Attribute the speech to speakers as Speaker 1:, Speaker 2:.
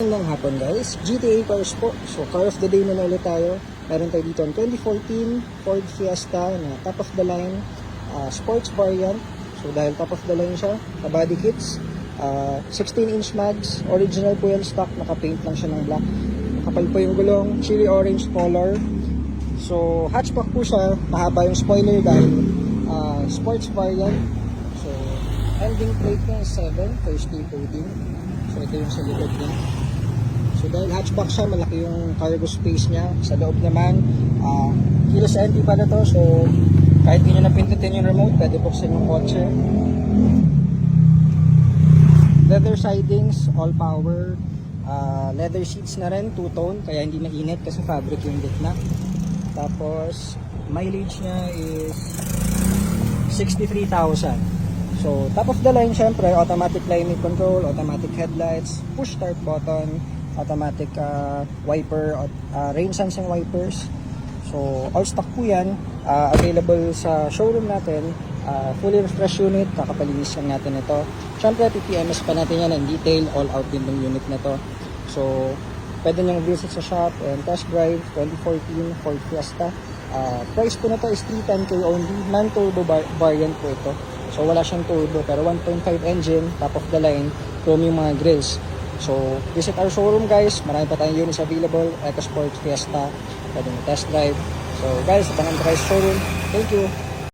Speaker 1: Ng hapon guys, GTA cars po. So car of the day na ulit tayo. Meron tayo dito ang 2014 Ford Fiesta na top of the line sports variant. So dahil top of the line siya, body kits, 16-inch mags, original po yan stock, naka-paint lang siya ng black. Kapal po yung gulong, chili orange color. So hatchback po siya, mahaba yung spoiler dahil sports variant. So ending plate niya is 7, first day coding. So ito yung sa likod niya. So dahil hatchback siya, malaki yung cargo space niya. Sa loob naman, keyless entry pa na to. So kahit hindi nyo napindutin yung remote, pwede buksan yung kotse. Leather sidings, all power. Leather seats na rin, two-tone, kaya hindi mainit kasi fabric yung gitna. Tapos mileage niya is 63,000. So top of the line, syempre automatic climate control, automatic headlights, push start button, automatic wiper, rain sensing wipers. So all stock po yan, available sa showroom natin. Fully refresh unit, kakapalinis lang natin ito. Syempre PPMS pa natin yan in detail, all out din ng unit na to. So pwede nyo visit sa shop and test drive 2014 Ford Fiesta. Price po na to is 310k only, non-turbo variant po ito. So wala siyang turbo pero 1.5 engine, top of the line, chrome yung mga grills. So visit our showroom guys, marami pa tayong units available, EcoSport Fiesta, pwede mo test drive. So guys, abangan tayo sa showroom. Thank you!